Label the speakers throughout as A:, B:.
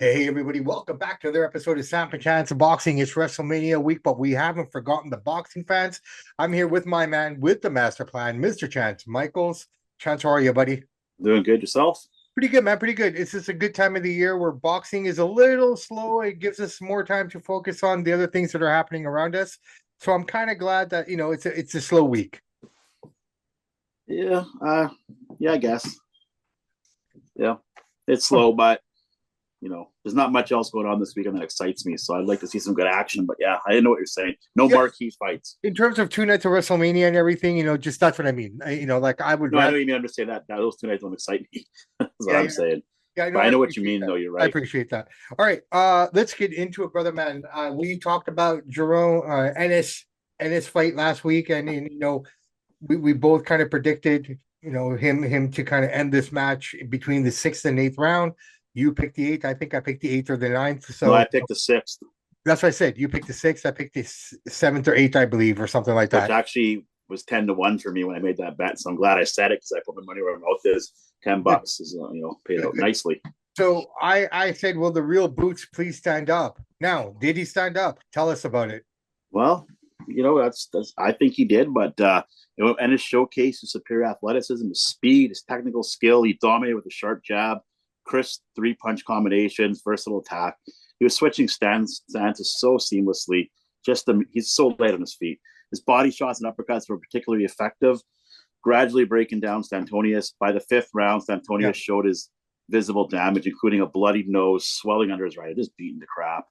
A: Hey everybody, welcome back to another episode of Samp&Chance Boxing. It's WrestleMania week, but we haven't forgotten the boxing fans. I'm here with my man with the master plan, Mr. Chance Michaels. Chance, how are you, buddy?
B: Doing good yourself?
A: Pretty good, man. Pretty good. It's just a good time of the year where boxing is a little slow. It gives us more time to focus on the other things that are happening around us. So I'm kind of glad that it's a slow week.
B: Yeah, yeah, I guess. Yeah, it's slow, but there's not much else going on this weekend that excites me. So I'd like to see some good action. But yeah, I didn't know what you're saying. No
A: Yeah,
B: marquee fights.
A: in terms of 2 nights of WrestleMania and everything, just that's what I mean. Like I would
B: No, I know
A: rather.
B: you mean understand that those two nights don't excite me. That's what
A: Yeah,
B: I'm saying.
A: yeah, I know.
B: But
A: I
B: I know what you
A: appreciate
B: mean,
A: that.
B: though. You're
A: I
B: right.
A: appreciate that. All right, let's get into it, brother man. We talked about Jaron Ennis fight last week, and we both kind of predicted him to kind of end this match between the sixth and eighth round. You picked the eighth. I think I picked the eighth or the ninth.
B: No,
A: So
B: I picked the sixth,
A: that's what I said. You picked the sixth. I picked the seventh or eighth, I believe, or something like
B: which
A: that.
B: actually was 10-1 for me when I made that bet. So I'm glad I said it because I put my money where my mouth is. $10 is paid out nicely.
A: So I said, "Will the real Boots please stand up?" Now, did he stand up? Tell us about it.
B: Well, that's I think he did, but Ennis showcased his superior athleticism, his speed, his technical skill. He dominated with a sharp jab, crisp 3-punch combinations, versatile attack. He was switching stances so seamlessly. He's so light on his feet. His body shots and uppercuts were particularly effective, gradually breaking down Stanionis. By the fifth round,
A: Yeah.
B: Stanionis showed his visible damage, including a bloodied nose, swelling under his right, just beating the crap.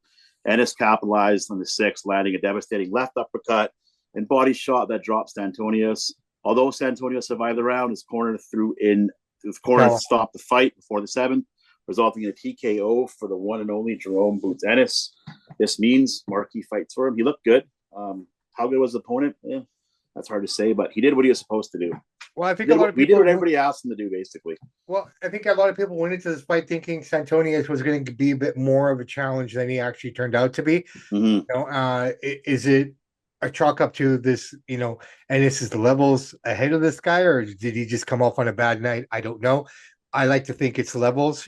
B: Ennis capitalized on the sixth, landing a devastating left uppercut and body shot that dropped Stanionis. Although Stanionis survived the round, his corner threw in the corner to
A: No.
B: stop the fight before the seventh, resulting in a TKO for the one and only Jerome Boots Ennis. This means marquee fights for him. He looked good. How good was the opponent? That's hard to say, but he did what he was supposed to do.
A: Well, I think a lot of
B: We did what
A: people.
B: everybody asked him to do, basically.
A: Well, I think a lot of people went into this fight thinking Santonius was going to be a bit more of a challenge than he actually turned out to be.
B: Mm-hmm.
A: Is it a chalk up to this? And this is the levels ahead of this guy, or did he just come off on a bad night? I don't know. I like to think it's levels.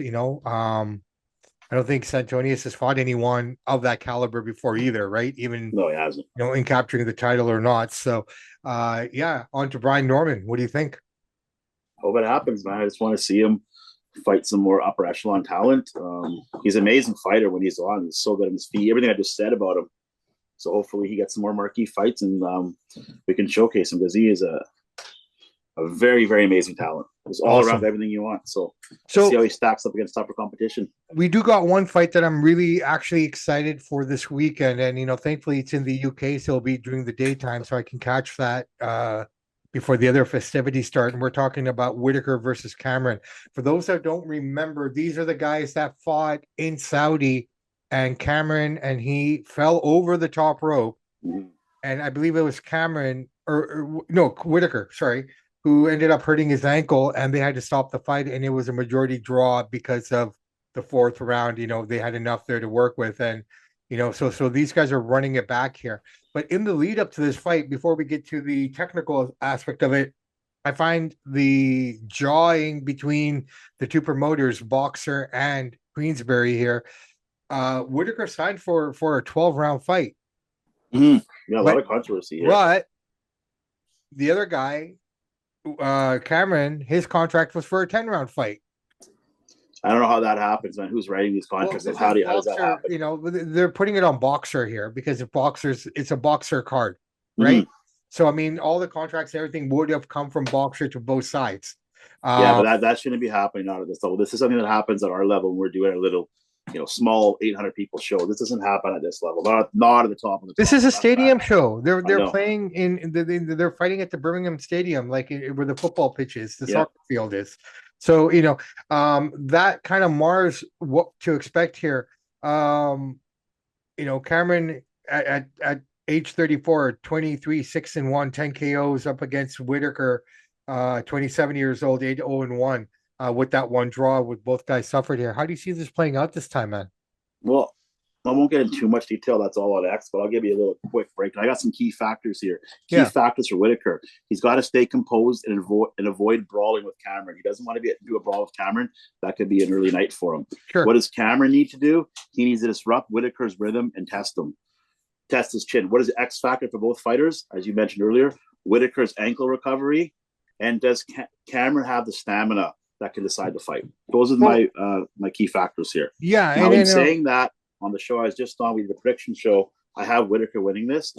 A: I don't think Santonius has fought anyone of that caliber before either, right? Even
B: No, he hasn't.
A: in capturing the title or not. So, yeah, on to Brian Norman. What do you think?
B: Hope it happens, man. I just want to see him fight some more upper echelon talent. He's an amazing fighter when he's on. He's so good on his feet. Everything I just said about him. So hopefully he gets some more marquee fights and we can showcase him because he is a very, very amazing talent. He's all
A: Awesome.
B: around everything you want. So let's see
A: So
B: how he stacks up against tougher competition.
A: we do got one fight that I'm really actually excited for this weekend, and thankfully it's in the UK, so it'll be during the daytime, so I can catch that before the other festivities start. And we're talking about Whittaker versus Cameron. For those that don't remember, these are the guys that fought in Saudi, and Cameron and he fell over the top rope,
B: Mm-hmm.
A: and I believe it was Cameron or no Whittaker, sorry, who ended up hurting his ankle, and they had to stop the fight, and it was a majority draw because of the fourth round. They had enough there to work with, and so these guys are running it back here. But in the lead up to this fight, before we get to the technical aspect of it, I find the jawing between the two promoters, Boxer and Queensberry here. Whittaker signed for a 12-round fight,
B: Mm-hmm. Yeah, a lot
A: but
B: of controversy here.
A: but the other guy, Cameron, his contract was for a 10-round fight.
B: I don't know how that happens, man. Who's writing these contracts?
A: This
B: How
A: is
B: does that
A: Boxer.
B: happen?
A: They're putting it on Boxer here because it's a Boxer card, right?
B: Mm-hmm.
A: So I mean, all the contracts, everything would have come from Boxer to both sides.
B: Yeah,
A: Uh,
B: but that shouldn't be happening out of this level. This is something that happens at our level when we're doing a little, small 800 people show. This doesn't happen at this level. Not at the top of the
A: this
B: top.
A: is a
B: That's bad.
A: stadium show.
B: I
A: They're
B: know.
A: playing they're fighting at the Birmingham Stadium, like where the football pitch is, the
B: Yeah.
A: soccer field is. So that kind of mars what to expect here. Cameron at age 34, 23, 6-1, 10 KOs up against Whittaker, 27 years old, 8-0-1, with that one draw with both guys suffered here. How do you see this playing out this time, man?
B: Well, I won't get into too much detail. That's all on X, but I'll give you a little quick breakdown. I got some key factors here. Key
A: Yeah.
B: factors for Whittaker. He's got to stay composed and avoid brawling with Cameron. He doesn't want to do a brawl with Cameron. That could be an early night for him.
A: Sure.
B: What does Cameron need to do? He needs to disrupt Whittaker's rhythm and test him. Test his chin. What is the X factor for both fighters? As you mentioned earlier, Whittaker's ankle recovery. And does Cameron have the stamina that can decide the fight? Those are my key factors here.
A: Yeah.
B: Now, in saying that, on the show I was just on, we did the prediction show. I have Whittaker winning this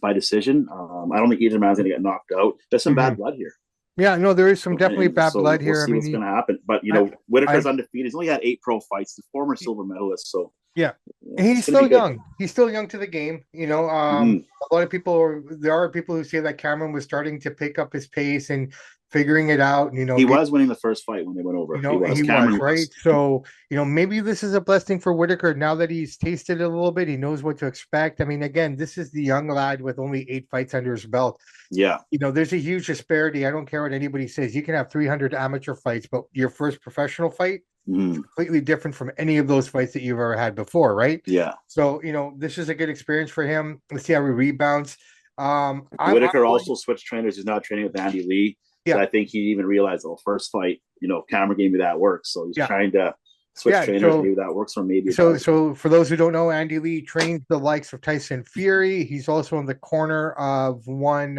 B: by decision. I don't think either man's going to get knocked out. There's some bad blood here.
A: Yeah, no, there is some definitely bad blood here.
B: We'll see what's going to happen. But, Whittaker's undefeated. He's only had 8 pro fights. He's a former silver medalist. So,
A: yeah, he's still young. He's still young to the game. A lot of there are people who say that Cameron was starting to pick up his pace and figuring it out.
B: He was winning the first fight when they went over.
A: He was, right? So, maybe this is a blessing for Whittaker now that he's tasted it a little bit. He knows what to expect. I mean, again, this is the young lad with only 8 fights under his belt.
B: Yeah.
A: There's a huge disparity. I don't care what anybody says. You can have 300 amateur fights, but your first professional fight is completely different from any of those fights that you've ever had before, right?
B: Yeah.
A: So, this is a good experience for him. Let's see how he rebounds.
B: Whittaker also switched trainers. He's now training with Andy Lee. Yeah. So I think he even realized, first fight, Cameron gave me that work. So he's trying to switch trainers. Maybe that works for maybe.
A: So for those who don't know, Andy Lee trains the likes of Tyson Fury. He's also in the corner of one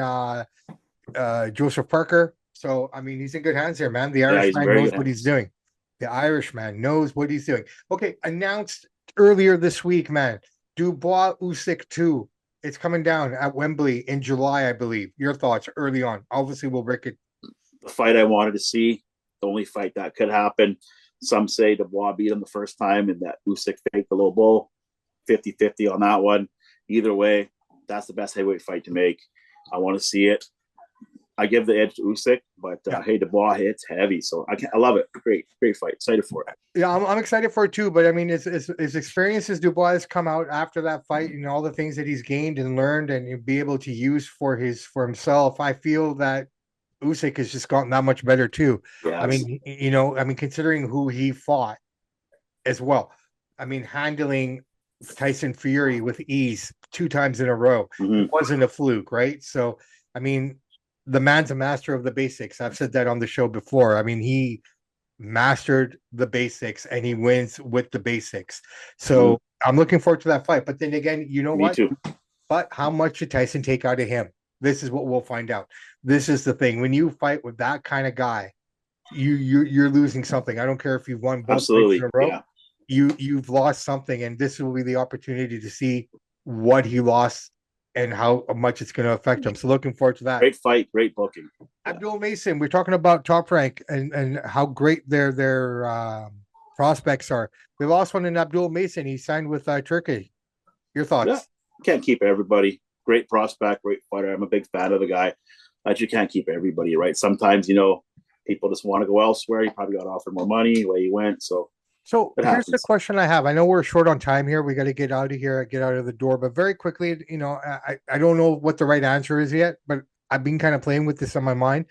A: Joseph Parker. So, I mean, he's in good hands here, man. The Irishman knows what he's doing. The Irishman knows what he's doing. Okay, announced earlier this week, man. Dubois Usyk 2. It's coming down at Wembley in July, I believe. Your thoughts early on. Obviously, we'll break it.
B: The fight I wanted to see, the only fight that could happen. Some say Dubois beat him the first time and that Usyk faked the little bull. 50-50 on that one. Either way, that's the best heavyweight fight to make. I want to see it. I give the edge to Usyk, but hey, Dubois hits heavy, so I love it. Great fight. Excited for it.
A: Yeah, I'm excited for it too. But I mean, his experience as Dubois has come out after that fight, and all the things that he's gained and learned and be able to use for himself. I feel that Usyk has just gotten that much better too. Yes. I mean, considering who he fought as well. I mean, handling Tyson Fury with ease 2 times in a row. It wasn't a fluke, right? So, I mean, the man's a master of the basics. I've said that on the show before. I mean, he mastered the basics and he wins with the basics. So I'm looking forward to that fight. But then again,
B: Me
A: what?
B: Too.
A: But how much did Tyson take out of him? This is what we'll find out. This is the thing. When you fight with that kind of guy, you're losing something. I don't care if you've won both fights in a row. Yeah. You've lost something, and this will be the opportunity to see what he lost and how much it's going to affect him. So looking forward to that.
B: Great fight, great booking.
A: Abdul Mason, we're talking about Top Rank and how great their prospects are. We lost one in Abdul Mason. He signed with Turkey. Your thoughts?
B: Yeah. Can't keep everybody. Great prospect, great fighter. I'm a big fan of the guy. But you can't keep everybody, right? Sometimes, people just want to go elsewhere. He probably got offered more money the way he went. So
A: here's the question I have. I know we're short on time here. We got to get out of here, get out of the door. But very quickly, I don't know what the right answer is yet, but I've been kind of playing with this on my mind.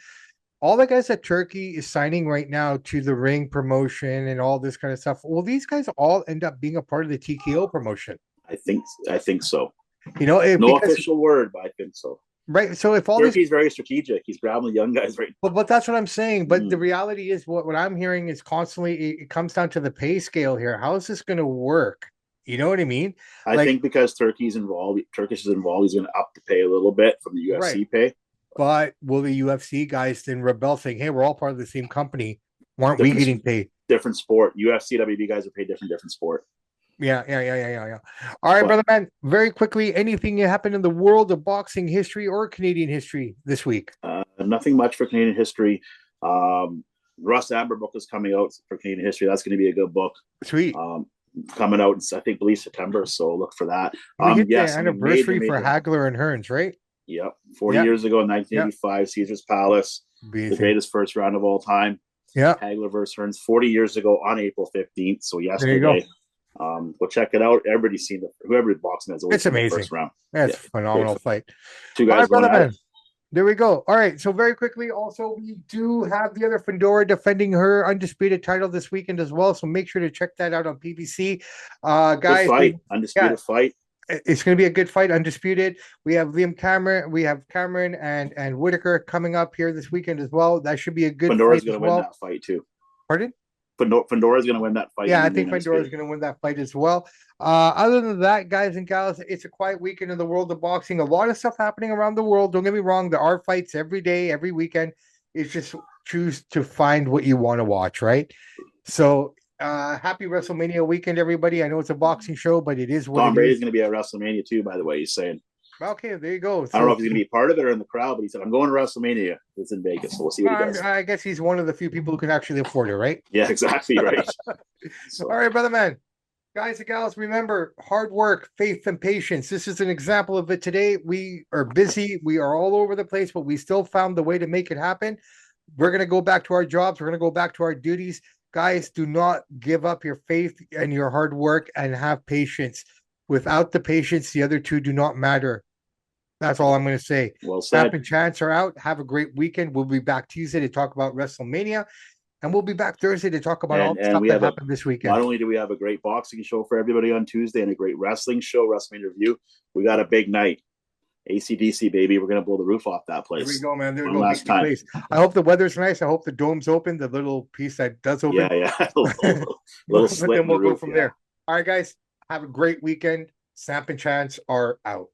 A: All the guys that Turkey is signing right now to the Ring promotion and all this kind of stuff, will these guys all end up being a part of the TKO promotion?
B: I think so.
A: No
B: official word, but I think so.
A: Right. So if all
B: Turkey's very strategic, he's grabbing the young guys right now.
A: But that's what I'm saying. But the reality is what I'm hearing is constantly it comes down to the pay scale here. How is this going to work? You know what I mean?
B: I think because Turkish is involved, he's going to up the pay a little bit from the UFC pay.
A: But will the UFC guys then rebel saying, hey, we're all part of the same company. Why aren't we getting paid?
B: Different sport. UFC, WB guys are paid different sport.
A: Yeah. All right, brother man. Very quickly, anything that happened in the world of boxing history or Canadian history this week?
B: Nothing much for Canadian history. Russ Amber book is coming out for Canadian history. That's going to be a good book.
A: Sweet.
B: Coming out in, believe September. So look for that.
A: We hit the anniversary for Hagler and Hearns, right?
B: Yep. 40 years ago in 1985, Caesar's Palace. The greatest first round of all time.
A: Yeah.
B: Hagler versus Hearns 40 years ago on April 15th. So yesterday. There you go. Go check it out. Everybody's seen whoever boxing has always
A: it's amazing.
B: First round.
A: That's a phenomenal fight.
B: 2 guys going at it.
A: There we go. All right. So very quickly, also we do have the other Fedora defending her undisputed title this weekend as well. So make sure to check that out on PBC.
B: Good
A: Guys,
B: fight,
A: yeah,
B: undisputed fight.
A: it's going to be a good fight, undisputed. We have Liam Cameron, we have Cameron and Whittaker coming up here this weekend as well. That should be a good
B: Pandora's
A: fight
B: going
A: as
B: to win
A: well.
B: that fight too.
A: Pardon?
B: Pandora's going to win that fight.
A: Yeah, I think Fedora is going to win that fight as well. Other than that, guys and gals, it's a quiet weekend in the world of boxing. A lot of stuff happening around the world. Don't get me wrong, there are fights every day, every weekend. It's just choose to find what you want to watch, right? So, happy WrestleMania weekend, everybody. I know it's a boxing show, but it is what
B: Tom
A: it
B: Brady's
A: is.
B: going to be at WrestleMania too, by the way. He's saying.
A: Okay, there you go.
B: I don't know if he's going to be part of it or in the crowd, but he said, "I'm going to WrestleMania. It's in Vegas, so we'll see what he does."
A: I guess he's one of the few people who can actually afford it, right?
B: Yeah, exactly right.
A: So. All right, brother man. Guys and gals, remember hard work, faith, and patience. This is an example of it today. We are busy. We are all over the place, but we still found the way to make it happen. We're going to go back to our jobs. We're going to go back to our duties. Guys, do not give up your faith and your hard work and have patience. Without the patience, the other two do not matter. That's all I'm going to say.
B: Well said.
A: Samp&Chance are out. Have a great weekend. We'll be back Tuesday to talk about WrestleMania. And we'll be back Thursday to talk about all the stuff that happened this weekend.
B: Not only do we have a great boxing show for everybody on Tuesday and a great wrestling show, WrestleMania review, we got a big night. ACDC, baby. We're going to blow the roof off that place.
A: There we go, man. There we
B: go.
A: Last time. Place. I hope the weather's nice. I hope the dome's open, the little piece that does open.
B: Yeah. little
A: slit then we'll go from there. All right, guys. Have a great weekend. Samp&Chance are out.